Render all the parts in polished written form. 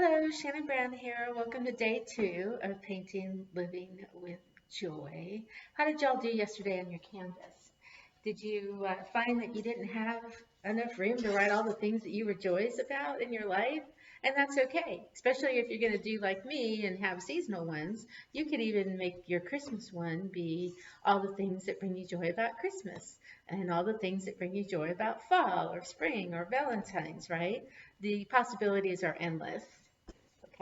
Hello, Shannon Brown here. Welcome to day 2 of Painting Living with Joy. How did y'all do yesterday on your canvas? Did you find that you didn't have enough room to write all the things that you were joyous about in your life? And that's okay, especially if you're going to do like me and have seasonal ones. You could even make your Christmas one be all the things that bring you joy about Christmas and all the things that bring you joy about fall or spring or Valentine's, right? The possibilities are endless.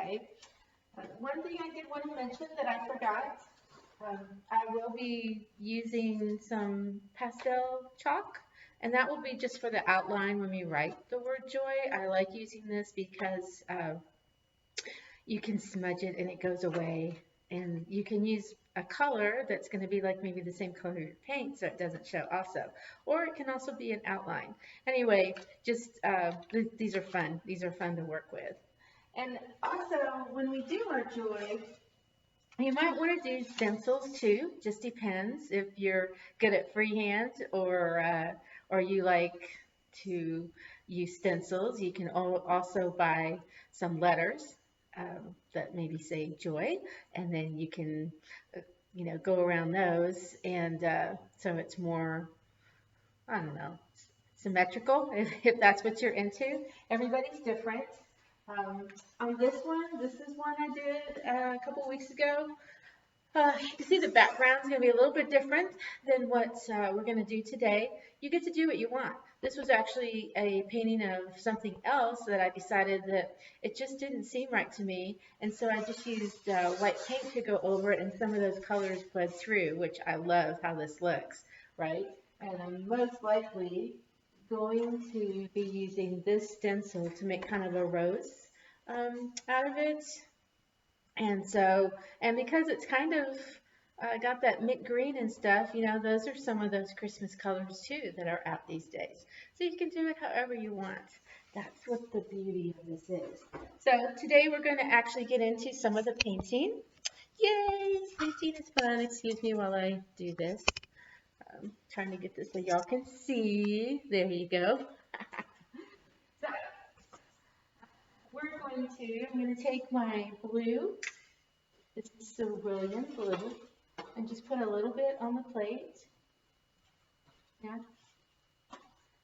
Okay. One thing I did want to mention that I forgot, I will be using some pastel chalk, and that will be just for the outline when we write the word joy. I like using this because you can smudge it and it goes away, and you can use a color that's going to be like maybe the same color you paint so it doesn't show also, or it can also be an outline. Anyway, just these are fun. These are fun to work with. And also, when we do our joy, you might want to do stencils too. Just depends if you're good at freehand or you like to use stencils. You can also buy some letters that maybe say joy, and then you can go around those, and so it's more, I don't know, symmetrical if that's what you're into. Everybody's different. On this one, this is one I did a couple weeks ago. You can see the background is going to be a little bit different than what we're going to do today. You get to do what you want. This was actually a painting of something else that I decided that it just didn't seem right to me, and so I just used white paint to go over it, and some of those colors bled through, which I love how this looks, right? And I'm most likely going to be using this stencil to make kind of a rose out of it. And so, and because it's kind of got that mint green and stuff, those are some of those Christmas colors too that are out these days. So you can do it however you want. That's what the beauty of this is. So today we're going to actually get into some of the painting. Yay! Painting is fun. Excuse me while I do this. Trying to get this so y'all can see. There you go. So I'm going to take my blue. This is cerulean blue, and just put a little bit on the plate. Yeah.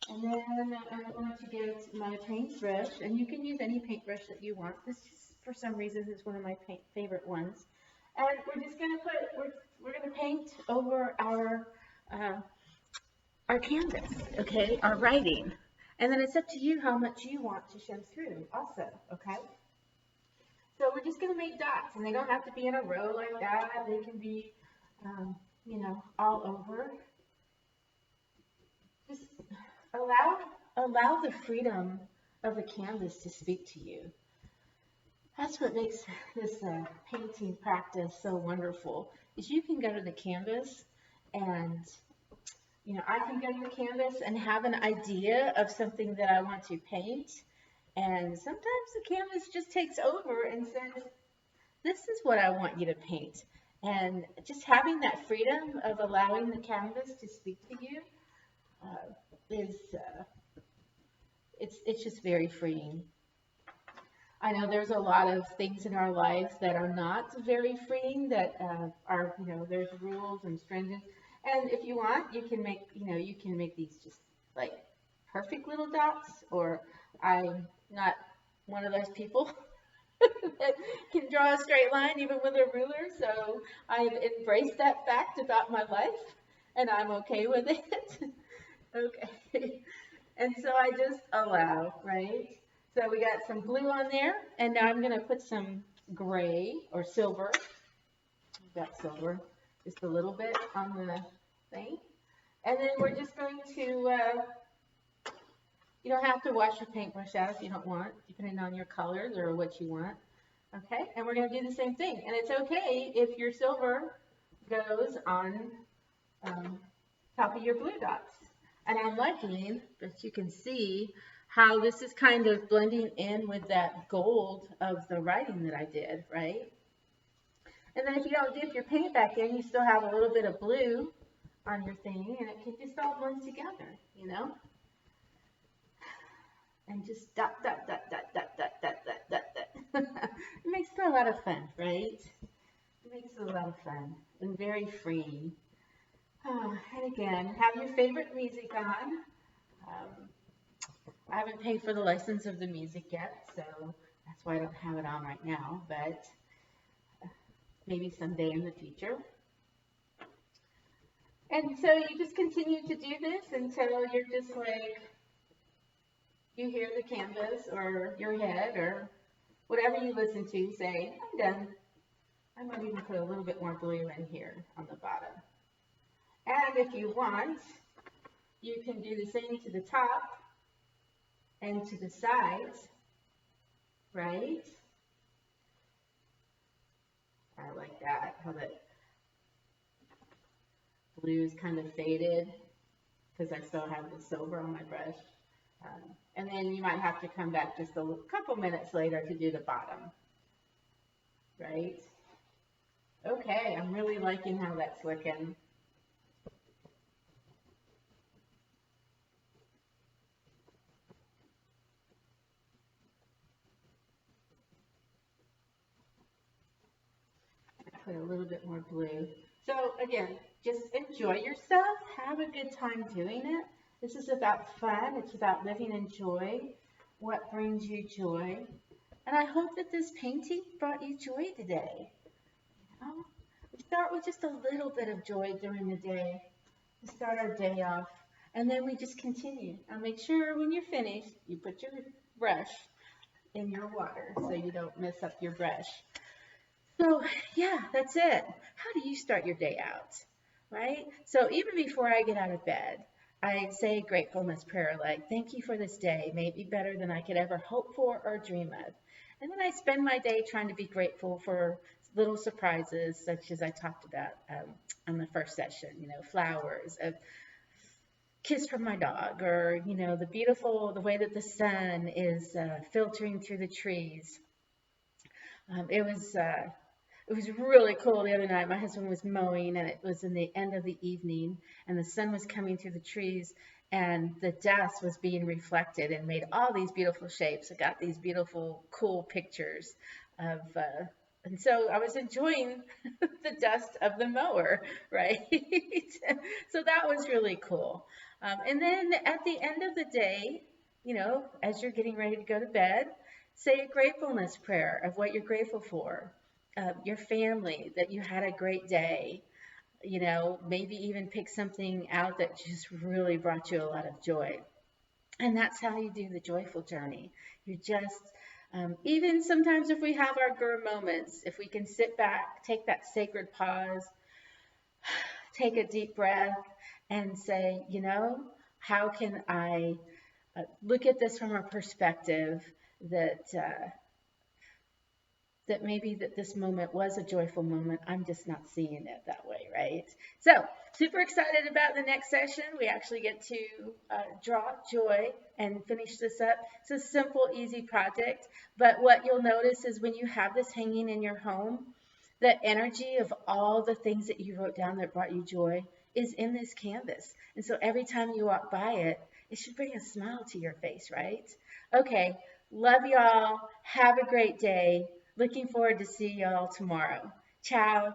And then I'm going to get my paintbrush, and you can use any paintbrush that you want. This, for some reason, is one of my favorite ones. And we're just going to we're going to paint over our canvas, okay, our writing. And then it's up to you how much you want to show through also, okay? So we're just going to make dots, and they don't have to be in a row like that. They can be, all over. Just allow the freedom of the canvas to speak to you. That's what makes this painting practice so wonderful, is you can go to the canvas and, I can go to the canvas and have an idea of something that I want to paint. And sometimes the canvas just takes over and says, this is what I want you to paint. And just having that freedom of allowing the canvas to speak to you it's just very freeing. I know there's a lot of things in our lives that are not very freeing, that are, there's rules and stringent. And if you want, you can make these just like perfect little dots, or I'm not one of those people that can draw a straight line even with a ruler, so I've embraced that fact about my life, and I'm okay with it. Okay. And so I just allow, right? So we got some blue on there, and now I'm going to put some gray or silver. We've got silver, just a little bit on the thing. And then we're just going to you don't have to wash your paintbrush out if you don't want, depending on your colors or what you want. Okay, and we're going to do the same thing. And it's okay if your silver goes on top of your blue dots. And I'm liking that you can see how this is kind of blending in with that gold of the writing that I did, right? And then if you don't dip your paint back in, you still have a little bit of blue on your thing, and it can just all blend together, And just dot, dot, dot, dot, dot, dot, dot, dot, dot, dot. It makes it a lot of fun, right? It makes it a lot of fun and very freeing. And again, have your favorite music on. Um, I haven't paid for the license of the music yet, so that's why I don't have it on right now, but maybe someday in the future. And so you just continue to do this until you're just like, you hear the canvas or your head or whatever you listen to say, I'm done. I might even put a little bit more blue in here on the bottom. And if you want, you can do the same to the top and to the sides, right? I like that, how that blue is kind of faded because I still have the silver on my brush. And then you might have to come back just a couple minutes later to do the bottom, right? Okay, I'm really liking how that's looking. Put a little bit more blue. So again, just enjoy yourself. Have a good time doing it. This is about fun. It's about living in joy. What brings you joy? And I hope that this painting brought you joy today. You know? We start with just a little bit of joy during the day. We start our day off. And then we just continue. Now make sure when you're finished, you put your brush in your water so you don't mess up your brush. So yeah, that's it. How do you start your day out? Right? So even before I get out of bed, I say gratefulness prayer like, thank you for this day. May it be better than I could ever hope for or dream of. And then I spend my day trying to be grateful for little surprises, such as I talked about on the first session, flowers, a kiss from my dog, or, the way that the sun is filtering through the trees. It was really cool the other night. My husband was mowing, and it was in the end of the evening, and the sun was coming through the trees, and the dust was being reflected and made all these beautiful shapes. I got these beautiful, cool pictures of, and so I was enjoying the dust of the mower, right? So that was really cool. And then at the end of the day, as you're getting ready to go to bed, say a gratefulness prayer of what you're grateful for. Your family, that you had a great day, maybe even pick something out that just really brought you a lot of joy. And that's how you do the joyful journey. You just, even sometimes if we have our guru moments, if we can sit back, take that sacred pause, take a deep breath and say, how can I look at this from a perspective that maybe that this moment was a joyful moment. I'm just not seeing it that way, right? So super excited about the next session. We actually get to draw joy and finish this up. It's a simple, easy project, but what you'll notice is when you have this hanging in your home, the energy of all the things that you wrote down that brought you joy is in this canvas. And so every time you walk by it, it should bring a smile to your face, right? Okay, love y'all. Have a great day. Looking forward to see y'all tomorrow. Ciao.